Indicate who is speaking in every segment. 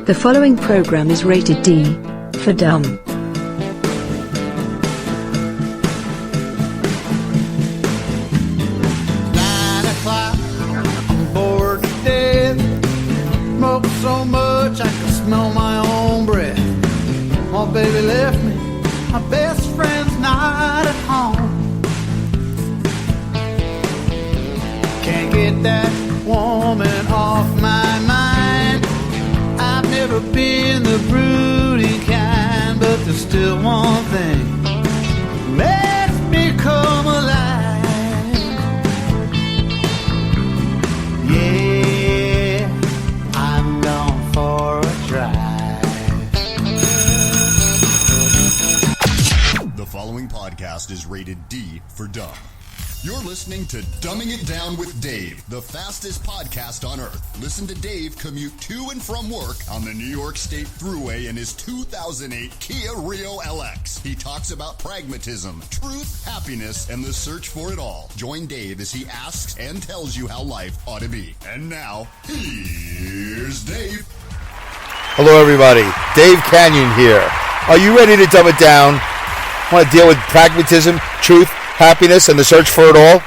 Speaker 1: The following program is rated D for dumb.
Speaker 2: 9 o'clock, I'm bored to death. Smoke so much I can smell my own breath. My baby left me, my best friend's not at home. Can't get that woman off my mind. I've never been the brooding kind, but there's still one thing makes me come alive. Yeah, I'm gone for a drive.
Speaker 3: The following podcast is rated D for dumb. You're listening to Dumbing It Down with Dave, the fastest podcast on earth. Listen to Dave commute to and from work on the New York State Thruway in his 2008 Kia Rio LX. He talks about pragmatism, truth, happiness, and the search for it all. Join Dave as he asks and tells you how life ought to be. And now, here's Dave.
Speaker 4: Hello, everybody. Dave Canyon here. Are you ready to dumb it down? Want to deal with pragmatism, truth, happiness, and the search for it all?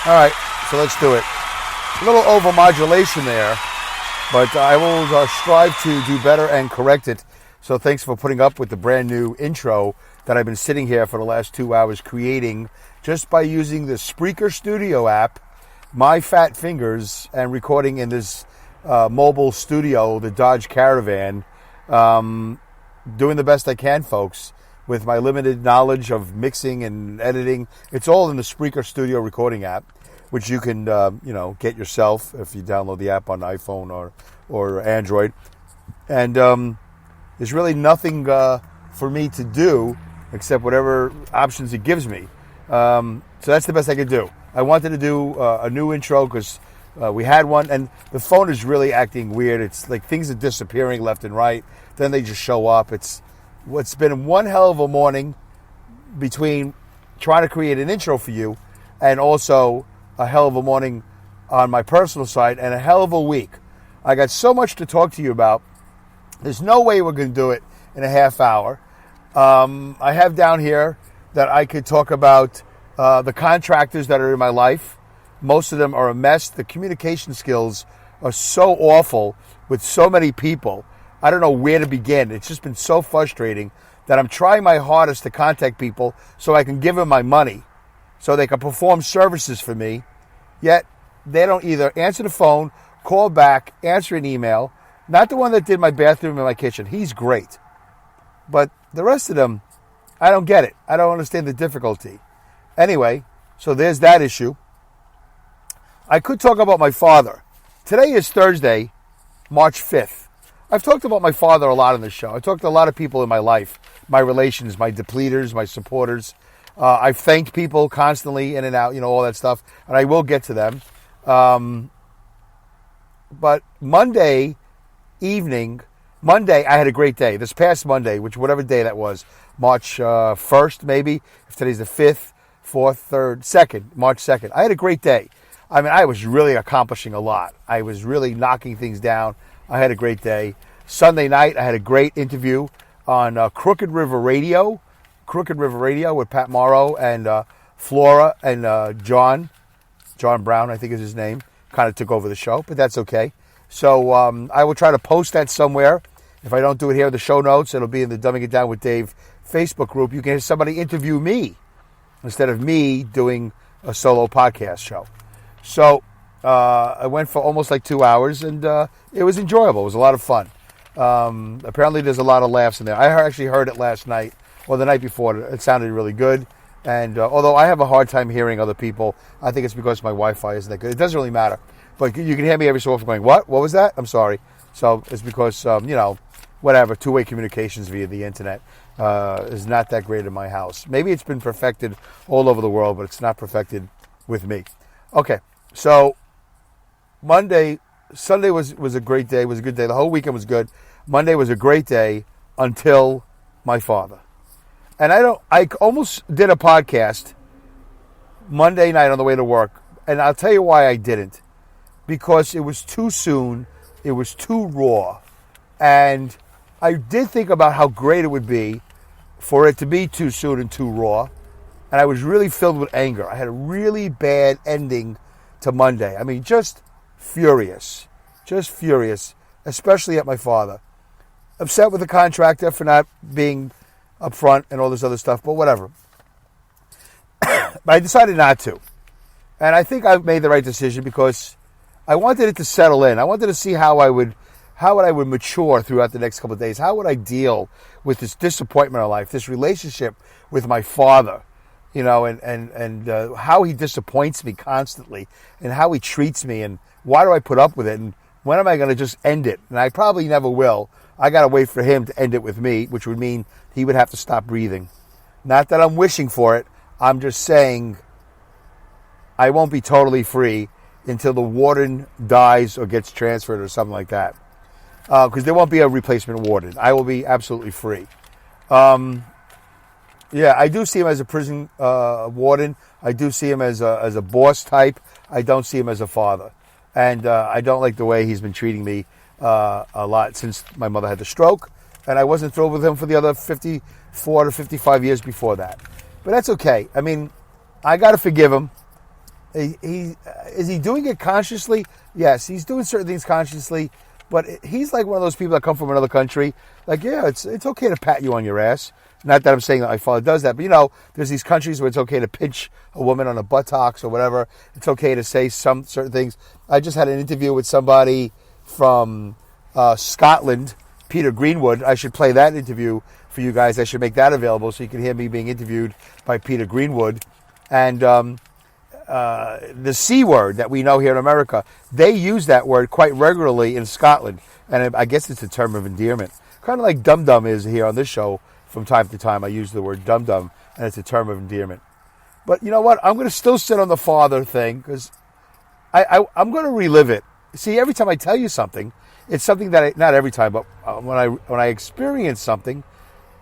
Speaker 4: All right, so let's do it. A little overmodulation there, but I will strive to do better and correct it. So thanks for putting up with the brand new intro that I've been sitting here for the last 2 hours creating just by using the Spreaker Studio app, my fat fingers, and recording in this mobile studio, the Dodge Caravan, doing the best I can, folks, with my limited knowledge of mixing and editing. It's all in the Spreaker Studio recording app, which you can, get yourself if you download the app on iPhone or Android. And there's really nothing for me to do except whatever options it gives me. So that's the best I could do. I wanted to do a new intro because we had one, and the phone is really acting weird. It's like things are disappearing left and right. Then they just show up. It's been one hell of a morning between trying to create an intro for you and also a hell of a morning on my personal side and a hell of a week. I got so much to talk to you about. There's no way we're going to do it in a half hour. I have down here that I could talk about the contractors that are in my life. Most of them are a mess. The communication skills are so awful with so many people. I don't know where to begin. It's just been so frustrating that I'm trying my hardest to contact people so I can give them my money, so they can perform services for me. Yet they don't either answer the phone, call back, answer an email. Not the one that did my bathroom and my kitchen. He's great. But the rest of them, I don't get it. I don't understand the difficulty. Anyway, so there's that issue. I could talk about my father. Today is Thursday, March 5th. I've talked about my father a lot on this show. I've talked to a lot of people in my life, my relations, my depleters, my supporters. I've thanked people constantly in and out, all that stuff, and I will get to them. But Monday, I had a great day. This past Monday, whatever day that was, March 1st maybe, if today's the 5th, 4th, 3rd, 2nd, March 2nd. I had a great day. I mean, I was really accomplishing a lot. I was really knocking things down. I had a great day. Sunday night, I had a great interview on Crooked River Radio with Pat Morrow and Flora and John Brown, I think is his name, kind of took over the show, but that's okay. So I will try to post that somewhere. If I don't do it here in the show notes, it'll be in the Dumbing It Down with Dave Facebook group. You can have somebody interview me instead of me doing a solo podcast show. So I went for almost like 2 hours, and it was enjoyable. It was a lot of fun. Apparently there's a lot of laughs in there. I actually heard it last night, or the night before. It sounded really good. And although I have a hard time hearing other people, I think it's because my Wi-Fi isn't that good. It doesn't really matter. But you can hear me every so often going, what? What was that? I'm sorry. So it's because, whatever, two-way communications via the internet is not that great in my house. Maybe it's been perfected all over the world, but it's not perfected with me. Okay, so Sunday was a great day, was a good day. The whole weekend was good. Monday was a great day until my father. And I almost did a podcast Monday night on the way to work. And I'll tell you why I didn't. Because it was too soon. It was too raw. And I did think about how great it would be for it to be too soon and too raw. And I was really filled with anger. I had a really bad ending to Monday. I mean, just furious. Just furious. Especially at my father. Upset with the contractor for not being upfront and all this other stuff, but whatever. But I decided not to. And I think I made the right decision because I wanted it to settle in. I wanted to see how I would mature throughout the next couple of days. How would I deal with this disappointment in life, this relationship with my father, and how he disappoints me constantly and how he treats me and why do I put up with it and when am I going to just end it? And I probably never will. I got to wait for him to end it with me, which would mean he would have to stop breathing. Not that I'm wishing for it. I'm just saying I won't be totally free until the warden dies or gets transferred or something like that. Because there won't be a replacement warden. I will be absolutely free. I do see him as a prison warden. I do see him as a boss type. I don't see him as a father. And I don't like the way he's been treating me a lot since my mother had the stroke. And I wasn't thrilled with him for the other 54 to 55 years before that. But that's okay. I mean, I got to forgive him. Is he doing it consciously? Yes, he's doing certain things consciously. But he's like one of those people that come from another country. Like, yeah, it's okay to pat you on your ass. Not that I'm saying that my father does that, but there's these countries where it's okay to pinch a woman on the buttocks or whatever. It's okay to say some certain things. I just had an interview with somebody from Scotland, Peter Greenwood. I should play that interview for you guys. I should make that available so you can hear me being interviewed by Peter Greenwood. And the C word that we know here in America, they use that word quite regularly in Scotland. And I guess it's a term of endearment. Kind of like dum-dum is here on this show. From time to time, I use the word dum-dum, and it's a term of endearment. But you know what? I'm going to still sit on the father thing because I'm going to relive it. See, every time I tell you something, it's something that not every time, but when I experience something,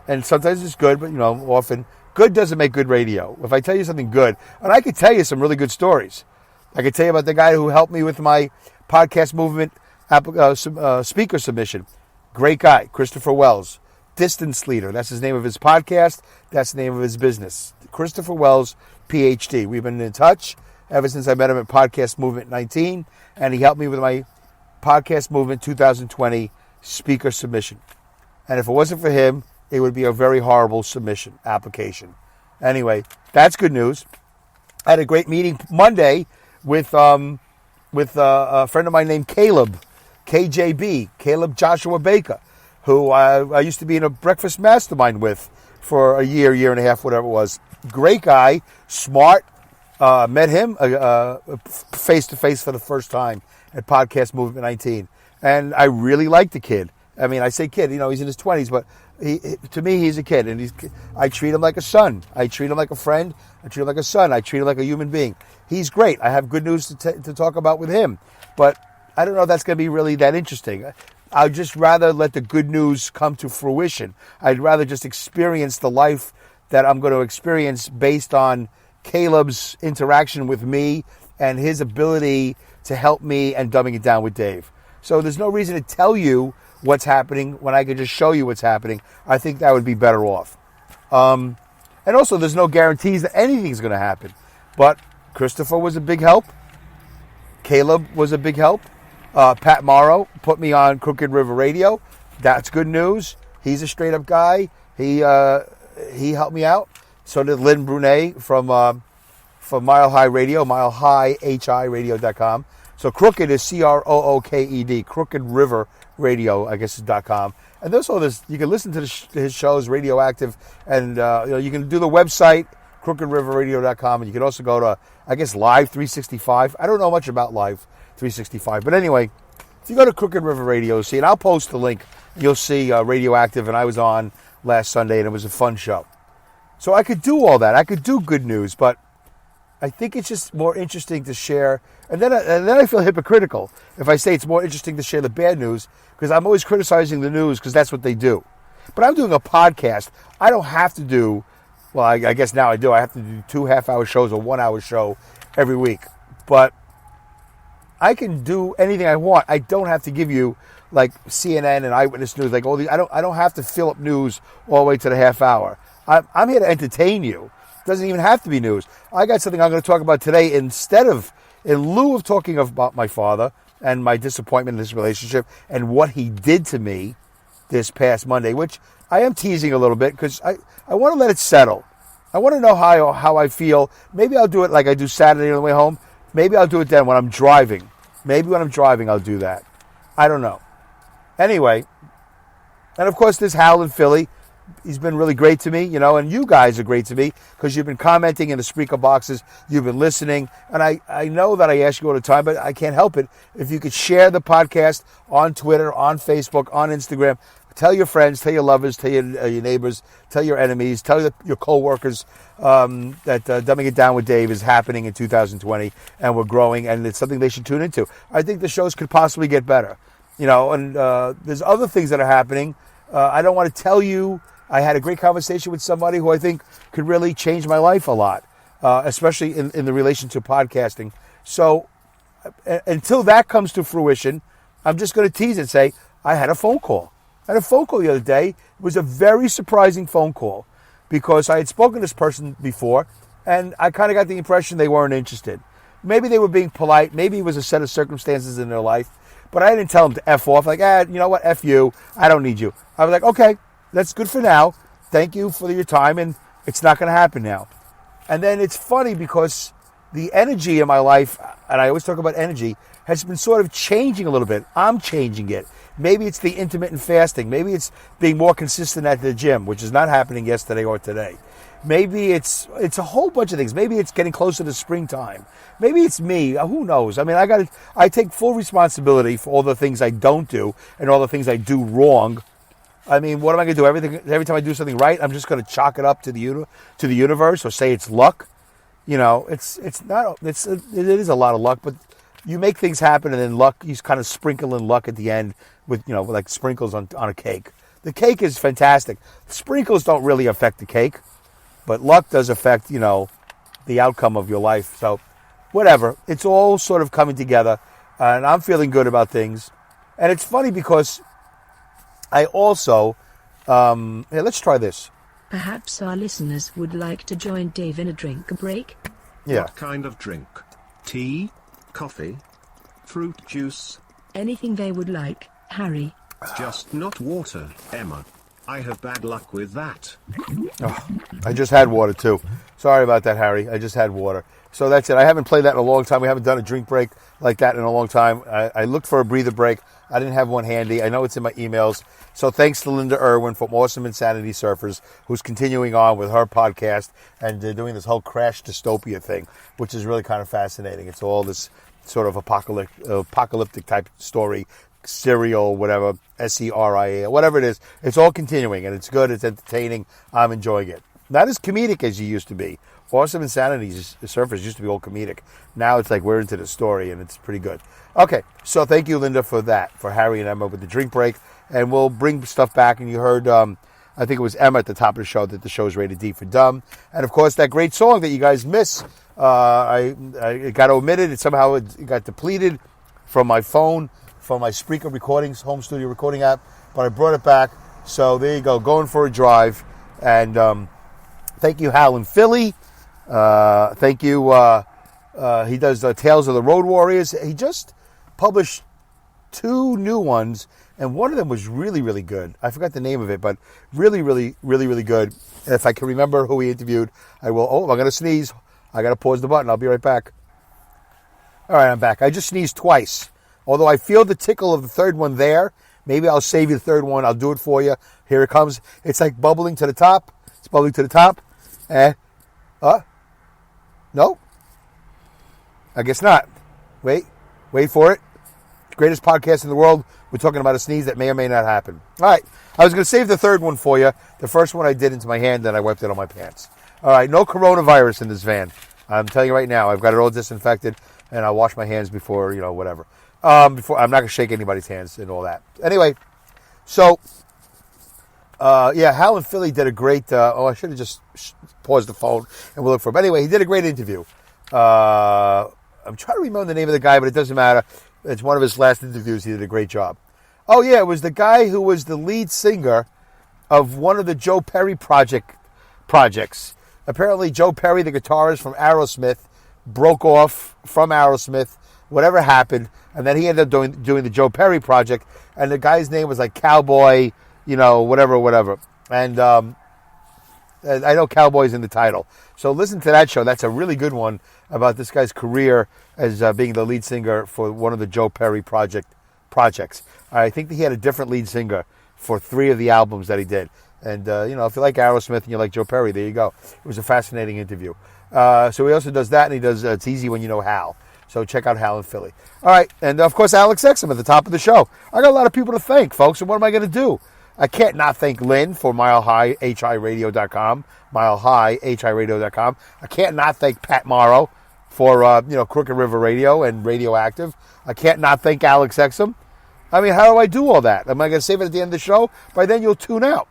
Speaker 4: and sometimes it's good, but often good doesn't make good radio. If I tell you something good, and I could tell you some really good stories. I could tell you about the guy who helped me with my podcast movement speaker submission. Great guy, Christopher Wells. Distance Leader. That's his name of his podcast. That's the name of his business. Christopher Wells, PhD. We've been in touch ever since I met him at Podcast Movement 19, and he helped me with my Podcast Movement 2020 speaker submission. And if it wasn't for him, it would be a very horrible submission application. Anyway, that's good news. I had a great meeting Monday with a friend of mine named Caleb, KJB, Caleb Joshua Baker, who I used to be in a breakfast mastermind with for a year and a half, whatever it was. Great guy, smart. Met him face-to-face for the first time at Podcast Movement 19. And I really like the kid. I mean, I say kid, he's in his 20s, but to me, he's a kid. And I treat him like a son. I treat him like a friend. I treat him like a son. I treat him like a human being. He's great. I have good news to talk about with him. But I don't know if that's going to be really that interesting. I'd just rather let the good news come to fruition. I'd rather just experience the life that I'm going to experience based on Caleb's interaction with me and his ability to help me and dumbing it down with Dave. So there's no reason to tell you what's happening when I could just show you what's happening. I think that would be better off. And also, there's no guarantees that anything's going to happen. But Christopher was a big help. Caleb was a big help. Pat Morrow put me on Crooked River Radio. That's good news. He's a straight-up guy. He helped me out. So did Lynn Brunet from Mile High Radio, milehighhiradio.com. So Crooked is CROOKED, Crooked River Radio, I guess is .com. And there's all this. You can listen to his shows, Radioactive, and you can do the website, crookedriverradio.com, and you can also go to, I guess, Live 365. I don't know much about Live 365. But anyway, if you go to Crooked River Radio, see, and I'll post the link, you'll see Radioactive, and I was on last Sunday, and it was a fun show. So I could do all that. I could do good news, but I think it's just more interesting to share. And then I feel hypocritical if I say it's more interesting to share the bad news, because I'm always criticizing the news because that's what they do. But I'm doing a podcast. I don't have to do Well, I guess now I do. I have to do 2 half-hour shows or 1 hour show every week. But I can do anything I want. I don't have to give you like CNN and Eyewitness News, like all these. I don't have to fill up news all the way to the half hour. I'm here to entertain you. It doesn't even have to be news. I got something I'm going to talk about today in lieu of talking about my father and my disappointment in this relationship and what he did to me this past Monday, which I am teasing a little bit because I want to let it settle. I want to know how I feel. Maybe I'll do it like I do Saturday on the way home. Maybe I'll do it then when I'm driving. Maybe when I'm driving I'll do that. I don't know. Anyway, and of course there's Hal in Philly. He's been really great to me, you know, and you guys are great to me because you've been commenting in the Spreaker boxes. You've been listening. And I know that I ask you all the time, but I can't help it. If you could share the podcast on Twitter, on Facebook, on Instagram, tell your friends, tell your lovers, tell your neighbors, tell your enemies, tell your co-workers that Dumbing It Down with Dave is happening in 2020 and we're growing and it's something they should tune into. I think the shows could possibly get better. You know, and there's other things that are happening. I don't want to tell you. I had a great conversation with somebody who I think could really change my life a lot, especially in the relation to podcasting. So until that comes to fruition, I'm just going to tease and say I had a phone call. I had a phone call the other day. It was a very surprising phone call because I had spoken to this person before, and I kind of got the impression they weren't interested. Maybe they were being polite. Maybe it was a set of circumstances in their life. But I didn't tell them to F off. Like, you know what? F you. I don't need you. I was like, okay, that's good for now. Thank you for your time, and it's not going to happen now. And then it's funny because the energy in my life, and I always talk about energy, has been sort of changing a little bit. I'm changing it. Maybe it's the intermittent fasting. Maybe it's being more consistent at the gym, which is not happening yesterday or today. Maybe it's a whole bunch of things. Maybe it's getting closer to springtime. Maybe it's me. Who knows? I mean, I take full responsibility for all the things I don't do and all the things I do wrong. I mean, what am I going to do? Every time I do something right, I'm just going to chalk it up to the universe or say it's luck. You know, it is a lot of luck, but you make things happen and then luck, you kind of sprinkle in luck at the end with, you know, like sprinkles on a cake. The cake is fantastic. Sprinkles don't really affect the cake, but luck does affect, you know, the outcome of your life. So whatever, it's all sort of coming together and I'm feeling good about things. And it's funny because I also, let's try this.
Speaker 1: Perhaps our listeners would like to join Dave in a drink break?
Speaker 4: Yeah.
Speaker 5: What kind of drink? Tea? Coffee? Fruit juice?
Speaker 1: Anything they would like, Harry.
Speaker 5: Just not water, Emma. I have bad luck with that.
Speaker 4: Oh, I just had water too. Sorry about that, Harry. I just had water. So that's it. I haven't played that in a long time. We haven't done a drink break like that in a long time. I looked for a breather break. I didn't have one handy. I know it's in my emails. So thanks to Linda Irwin from Awesome Insanity Surfers, who's continuing on with her podcast and doing this whole crash dystopia thing, which is really kind of fascinating. It's all this sort of apocalyptic type story, serial, whatever, SERIA, whatever it is. It's all continuing, and it's good. It's entertaining. I'm enjoying it. Not as comedic as you used to be. Awesome Insanity Surfers used to be all comedic. Now it's like we're into the story, and it's pretty good. Okay, so thank you, Linda, for that, for Harry and Emma with the drink break. And we'll bring stuff back. And you heard, I think it was Emma at the top of the show, that the show is rated D for dumb. And, of course, that great song that you guys miss, it got omitted. It somehow got depleted from my phone, from my Spreaker recordings, home studio recording app. But I brought it back. So there you go, going for a drive. And thank you, Hal in Philly. Thank you. He does Tales of the Road Warriors. He just published 2 new ones, and one of them was really, really good. I forgot the name of it, but really, really, really, really good. And if I can remember who he interviewed, I will. Oh, I'm going to sneeze. I got to pause the button. I'll be right back. All right, I'm back. I just sneezed twice. Although I feel the tickle of the third one there. Maybe I'll save you the third one. I'll do it for you. Here it comes. It's like bubbling to the top. It's bubbling to the top. No? I guess not. Wait for it. Greatest podcast in the world. We're talking about a sneeze that may or may not happen. All right. I was going to save the third one for you. The first one I did into my hand, then I wiped it on my pants. All right. No coronavirus in this van. I'm telling you right now. I've got it all disinfected, and I'll wash my hands before, whatever. I'm not going to shake anybody's hands and all that. Anyway, so Yeah, Hal and Philly did a great. I should have just paused the phone and we'll look for him. But anyway, he did a great interview. I'm trying to remember the name of the guy, but it doesn't matter. It's one of his last interviews. He did a great job. Oh, yeah, it was the guy who was the lead singer of one of the Joe Perry projects. Apparently, Joe Perry, the guitarist from Aerosmith, broke off from Aerosmith, whatever happened, and then he ended up doing the Joe Perry project, and the guy's name was like Cowboy, whatever. And I know Cowboy's in the title. So listen to that show. That's a really good one about this guy's career as being the lead singer for one of the Joe Perry projects. I think that he had a different lead singer for 3 of the albums that he did. And, if you like Aerosmith and you like Joe Perry, there you go. It was a fascinating interview. So he also does that, and he does It's Easy When You Know Hal. So check out Hal in Philly. All right, and of course, Alex Exum at the top of the show. I got a lot of people to thank, folks, and what am I going to do? I can't not thank Lynn for MileHighHIRadio.com, MileHighHIRadio.com. I can't not thank Pat Morrow for, Crooked River Radio and Radioactive. I can't not thank Alex Exum. I mean, how do I do all that? Am I going to save it at the end of the show? By then, you'll tune out.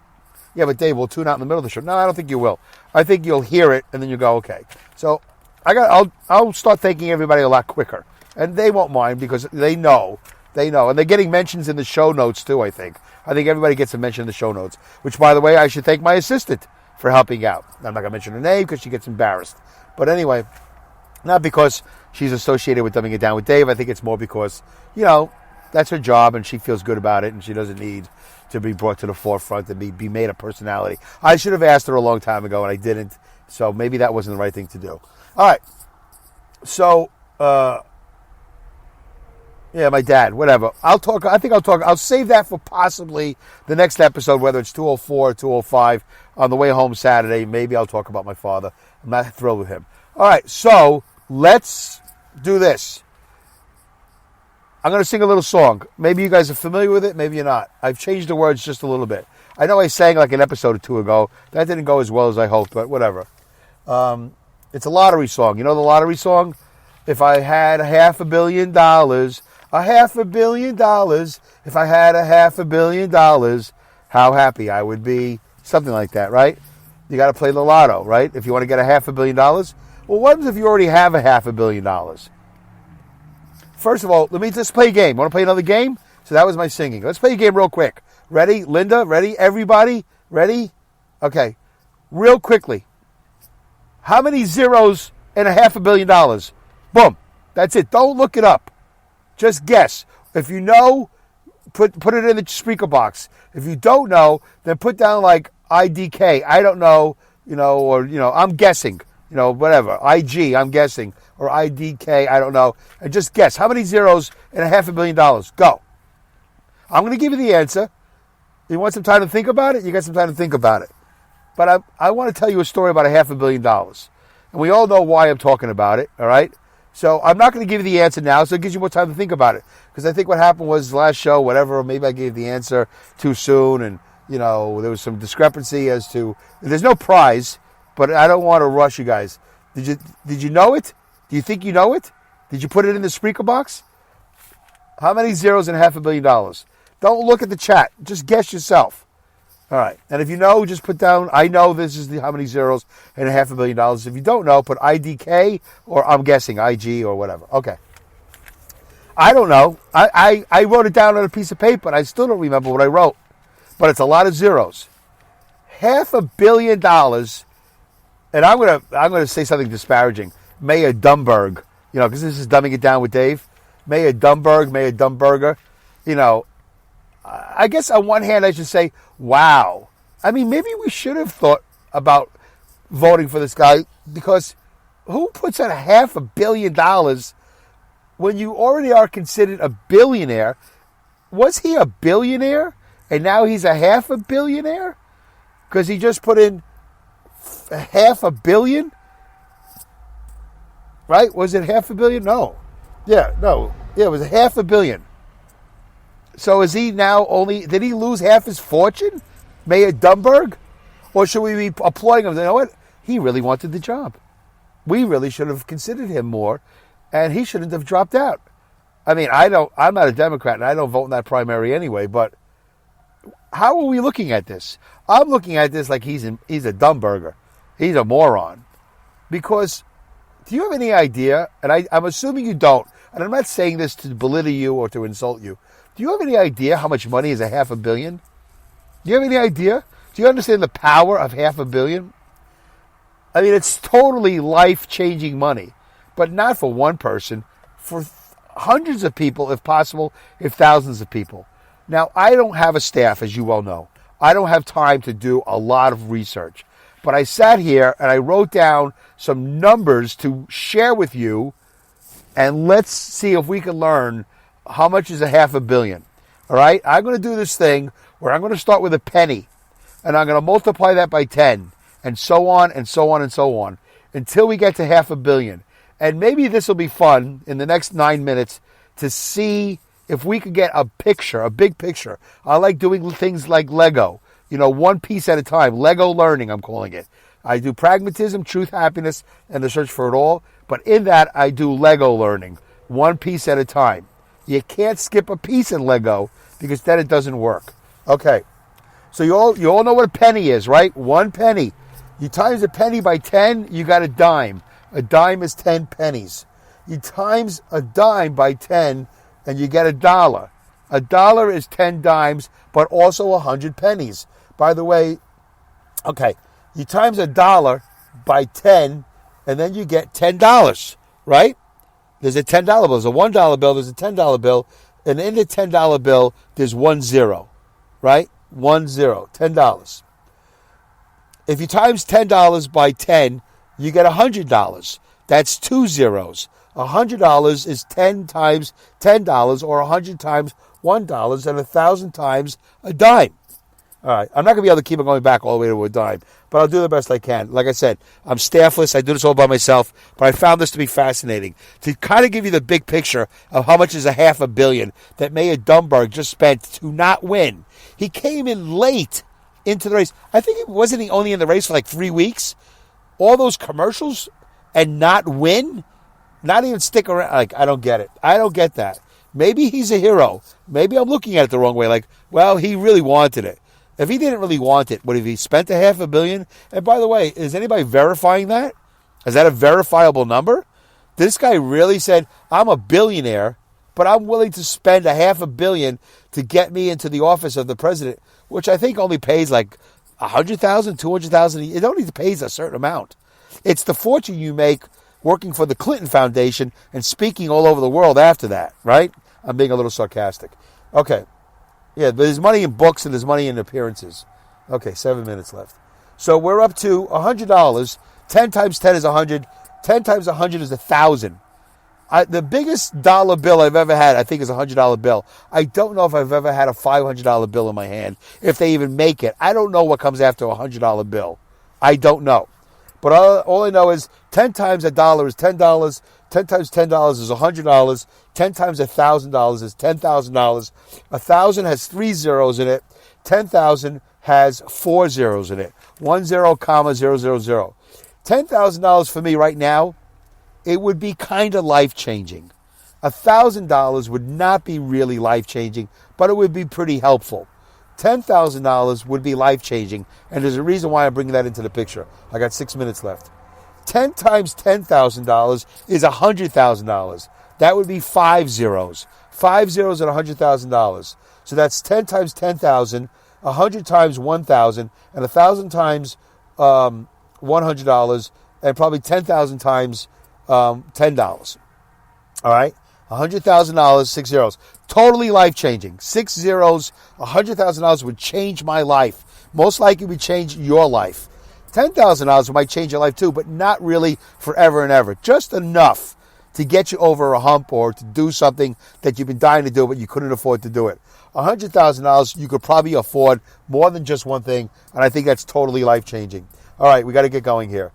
Speaker 4: Yeah, but Dave, we'll tune out in the middle of the show. No, I don't think you will. I think you'll hear it, and then you'll go, okay. So I'll start thanking everybody a lot quicker. And they won't mind because they know. And they're getting mentions in the show notes, too, I think. I think everybody gets a mention in the show notes, which, by the way, I should thank my assistant for helping out. I'm not going to mention her name because she gets embarrassed. But anyway, not because she's associated with Dumbing It Down with Dave. I think it's more because, that's her job and she feels good about it and she doesn't need to be brought to the forefront and be made a personality. I should have asked her a long time ago and I didn't. So maybe that wasn't the right thing to do. All right. So, yeah, my dad, whatever. I'll save that for possibly the next episode, whether it's 204 or 205 on the way home Saturday. Maybe I'll talk about my father. I'm not thrilled with him. All right, so let's do this. I'm going to sing a little song. Maybe you guys are familiar with it. Maybe you're not. I've changed the words just a little bit. I know I sang like an episode or 2 ago. That didn't go as well as I hoped, but whatever. It's a lottery song. You know the lottery song? If I had $500 million, $500 million. If I had $500 million, how happy I would be. Something like that, right? You got to play the lotto, right? If you want to get $500 million. Well, what if you already have $500 million? First of all, let me just play a game. Want to play another game? So that was my singing. Let's play a game real quick. Ready? Linda, ready? Everybody, ready? Okay. Real quickly. How many zeros in $500 million? Boom. That's it. Don't look it up. Just guess. If you know, put it in the speaker box. If you don't know, then put down like IDK. I don't know, or, I'm guessing. Whatever. IG, I'm guessing. Or IDK, I don't know. And just guess. How many zeros in $500 million? Go. I'm going to give you the answer. You want some time to think about it? You got some time to think about it. But I want to tell you a story about $500 million. And we all know why I'm talking about it, all right? So I'm not going to give you the answer now, so it gives you more time to think about it. Because I think what happened was last show, whatever, maybe I gave the answer too soon, and, there was some discrepancy as to... There's no prize, but I don't want to rush you guys. Did you know it? Do you think you know it? Did you put it in the speaker box? How many zeros in $500 million? Don't look at the chat. Just guess yourself. All right. And if you know, just put down, I know this is how many zeros in $500 million. If you don't know, put IDK or I'm guessing IG or whatever. Okay. I don't know. I wrote it down on a piece of paper, and I still don't remember what I wrote. But it's a lot of zeros. $500 million, and I'm gonna say something disparaging. Mayor Dumberg, because this is Dumbing It Down with Dave. Mayor Dumberg, Mayor Dumberger, I guess on one hand I should say, wow. I mean, maybe we should have thought about voting for this guy, because who puts out $500 million when you already are considered a billionaire? Was he a billionaire and now he's a $500 million? Because he just put in $500 million? Right? Was it $500 million? No. Yeah, no. Yeah, it was $500 million. So is he now did he lose half his fortune, Mayor Dumberg? Or should we be applauding him? You know what? He really wanted the job. We really should have considered him more, and he shouldn't have dropped out. I mean, I'm not a Democrat, and I don't vote in that primary anyway, but how are we looking at this? I'm looking at this like he's a dumb burger. He's a moron. Because, do you have any idea, and I'm assuming you don't, and I'm not saying this to belittle you or to insult you, do you have any idea how much money is a $500 million? Do you have any idea? Do you understand the power of $500 million? I mean, it's totally life-changing money, but not for one person, for hundreds of people, if possible, if thousands of people. Now, I don't have a staff, as you well know. I don't have time to do a lot of research. But I sat here and I wrote down some numbers to share with you, and let's see if we can learn how much is a $500 million. All right? I'm going to do this thing where I'm going to start with a penny, and I'm going to multiply that by 10, and so on and so on and so on, until we get to $500 million. And maybe this will be fun in the next 9 minutes to see if we could get a picture, a big picture. I like doing things like Lego, one piece at a time. Lego learning, I'm calling it. I do pragmatism, truth, happiness, and the search for it all. But in that, I do Lego learning, one piece at a time. You can't skip a piece in Lego because then it doesn't work. Okay, so you all know what a penny is, right? One penny. You times a penny by 10, you got a dime. A dime is 10 pennies. You times a dime by 10, and you get $1. $1 is 10 dimes, but also 100 pennies. By the way, okay, you times $1 by 10, and then you get $10, right? There's a $10 bill. There's a $1 bill. There's a $10 bill. And in the $10 bill, there's 1 0, right? 1 0, $10. If you times $10 by 10, you get $100. That's 2 zeros. $100 is 10 times $10, or 100 times $1, and 1,000 times a dime. All right, I'm not going to be able to keep it going back all the way to a dime, but I'll do the best I can. Like I said, I'm staffless. I do this all by myself, but I found this to be fascinating. To kind of give you the big picture of how much is a $500 million that Mayor Dunberg just spent to not win. He came in late into the race. I think it wasn't he only in the race for like 3 weeks? All those commercials and not win? Not even stick around. Like, I don't get it. I don't get that. Maybe he's a hero. Maybe I'm looking at it the wrong way. Like, well, he really wanted it. If he didn't really want it, would have he spent a $500 million? And by the way, is anybody verifying that? Is that a verifiable number? This guy really said, I'm a billionaire, but I'm willing to spend a $500 million to get me into the office of the president, which I think only pays like $100,000, $200,000. It only pays a certain amount. It's the fortune you make working for the Clinton Foundation and speaking all over the world after that, right? I'm being a little sarcastic. Okay. Yeah, but there's money in books and there's money in appearances. Okay, 7 minutes left. So we're up to $100. 10 times 10 is 100. 10 times 100 is 1,000. The biggest dollar bill I've ever had, I think, is a $100 bill. I don't know if I've ever had a $500 bill in my hand, if they even make it. I don't know what comes after a $100 bill. I don't know. But all I know is 10 times $1 is $10. 10 times $10 is $100. 10 times $1,000 is $10,000. 1,000 has 3 zeros in it. 10,000 has 4 zeros in it. 1 0, comma, 0, 0, 0. $10,000 for me right now, it would be kind of life-changing. $1,000 would not be really life-changing, but it would be pretty helpful. $10,000 would be life-changing, and there's a reason why I'm bringing that into the picture. I got 6 minutes left. 10 times $10,000 is $100,000. That would be 5 zeros. 5 zeros at $100,000. So that's 10 times 10,000, 100 times 1,000, and 1,000 times $100, and probably 10,000 times $10. All right? $100,000, 6 zeros. Totally life-changing. 6 zeros, $100,000 would change my life. Most likely would change your life. $10,000 might change your life too, but not really forever and ever. Just enough to get you over a hump or to do something that you've been dying to do, but you couldn't afford to do it. $100,000, you could probably afford more than just one thing, and I think that's totally life-changing. All right, we got to get going here.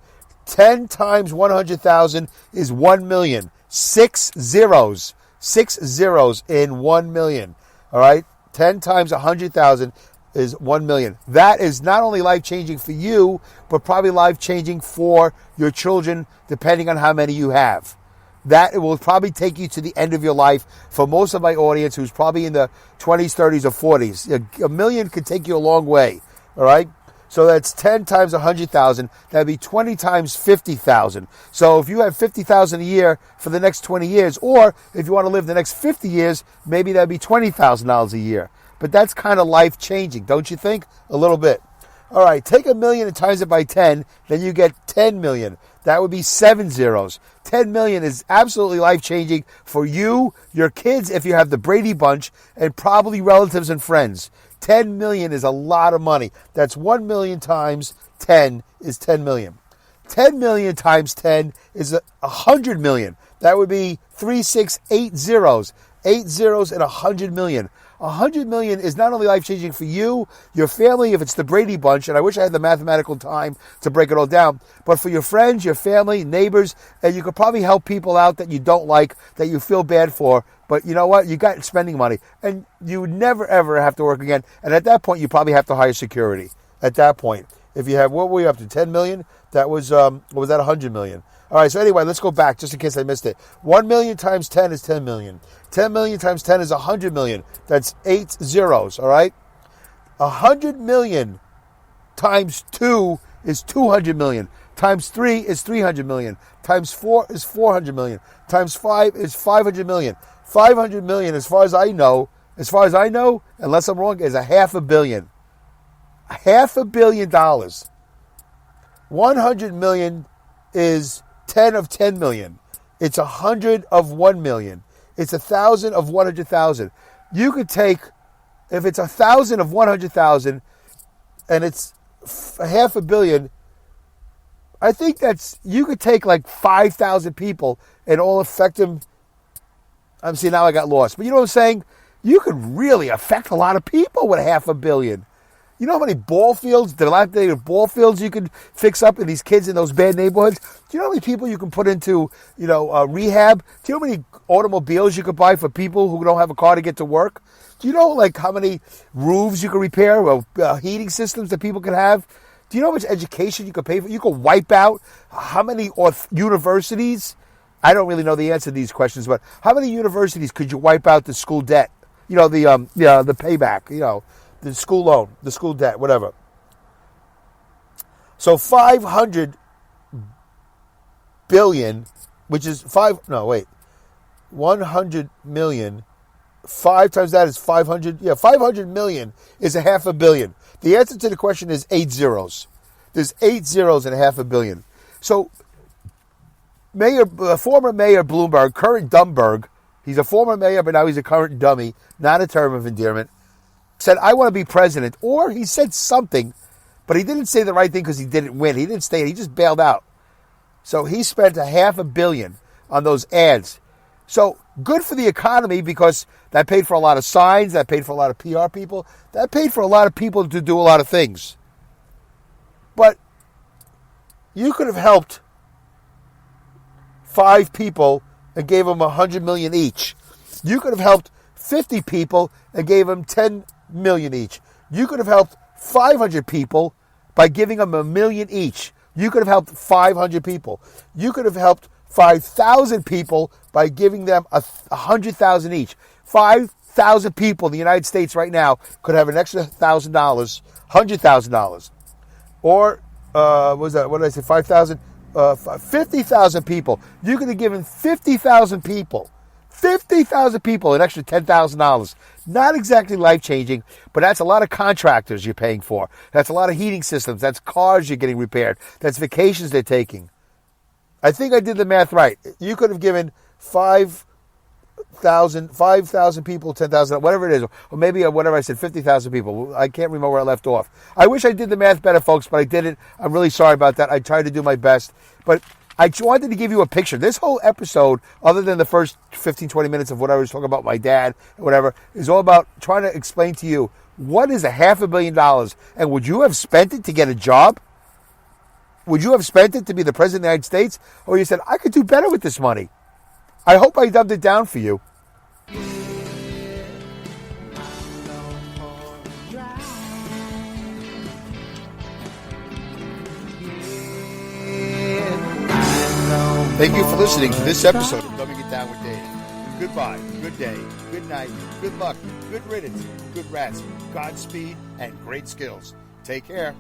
Speaker 4: 10 times 100,000 is 1 million. 6 zeros. 6 zeros in 1 million. All right? 10 times 100,000 is 1 million. That is not only life-changing for you, but probably life-changing for your children, depending on how many you have. that it will probably take you to the end of your life. For most of my audience, who's probably in the 20s, 30s, or 40s, a million could take you a long way. All right. So that's 10 times 100,000. That'd be 20 times 50,000. So if you have 50,000 a year for the next 20 years, or if you want to live the next 50 years, maybe that'd be $20,000 a year. But that's kind of life changing, don't you think? A little bit. All right, take $1 million and times it by 10, then you get 10 million. That would be 7 zeros. 10 million is absolutely life-changing for you, your kids, if you have the Brady Bunch, and probably relatives and friends. 10 million is a lot of money. That's 1 million times 10 is 10 million. 10 million times 10 is 100 million. That would be 8 zeros. 8 zeros and 100 million. 100 million is not only life-changing for you, your family, if it's the Brady Bunch, and I wish I had the mathematical time to break it all down, but for your friends, your family, neighbors, and you could probably help people out that you don't like, that you feel bad for, but you know what? You got spending money, and you would never, ever have to work again, and at that point, you probably have to hire security. At that point, if you have, what were you up to, 10 million? That was, what was that, 100 million? All right, so anyway, let's go back, just in case I missed it. 1 million times 10 is 10 million. 10 million times 10 is 100 million. That's 8 zeros, all right? 100 million times 2 is 200 million. Times 3 is 300 million. Times 4 is 400 million. Times 5 is 500 million. 500 million, as far as I know, unless I'm wrong, is $500 million. $500 million. 100 million is 10 of 10 million. It's 100 of 1 million. It's 1,000 of 100,000. You could take, if it's 1,000 of 100,000 and it's $500 million, I think that's, you could take like 5,000 people and all affect them. I'm seeing now I got lost. But you know what I'm saying? You could really affect a lot of people with $500 million. You know how many ball fields, dilapidated ball fields you could fix up in these kids in those bad neighborhoods? Do you know how many people you can put into, rehab? Do you know how many automobiles you could buy for people who don't have a car to get to work? Do you know like how many roofs you could repair, or heating systems that people could have? Do you know how much education you could pay for? You could wipe out how many universities? I don't really know the answer to these questions, but how many universities could you wipe out the school debt? The payback, the school loan, the school debt, whatever. So 500 billion, which is 100 million. 5 times that is 500. Yeah, 500 million is $500 million. The answer to the question is 8 zeros. There's 8 zeros in $500 million. So former Mayor Bloomberg, current Dumberg, he's a former mayor, but now he's a current dummy, not a term of endearment, said, I want to be president. Or he said something, but he didn't say the right thing because he didn't win. He didn't stay. He just bailed out. So he spent $500 million on those ads. So good for the economy, because that paid for a lot of signs, that paid for a lot of PR people, that paid for a lot of people to do a lot of things. But you could have helped 5 people and gave them 100 million each. You could have helped 50 people and gave them 10 million each. You could have helped 500 people by giving them $1 million each. You could have helped 500 people. You could have helped 5,000 people by giving them 100,000 each. 5,000 people in the United States right now could have an extra $1,000, $100,000. Or, what was that? What did I say? 5,000? 50,000 people. You could have given 50,000 people an extra $10,000. Not exactly life-changing, but that's a lot of contractors you're paying for. That's a lot of heating systems. That's cars you're getting repaired. That's vacations they're taking. I think I did the math right. You could have given 5,000 people, 10,000, whatever it is, or maybe whatever I said, 50,000 people. I can't remember where I left off. I wish I did the math better, folks, but I didn't. I'm really sorry about that. I tried to do my best, but I wanted to give you a picture. This whole episode, other than the first 15, 20 minutes of what I was talking about my dad and whatever, is all about trying to explain to you, what is $500 million, and would you have spent it to get a job? Would you have spent it to be the president of the United States? Or you said, I could do better with this money? I hope I dumbed it down for you. Thank you for listening to this episode of Dumbing It Down with Dave. Goodbye, good day, good night, good luck, good riddance, good rats, Godspeed, and great skills. Take care.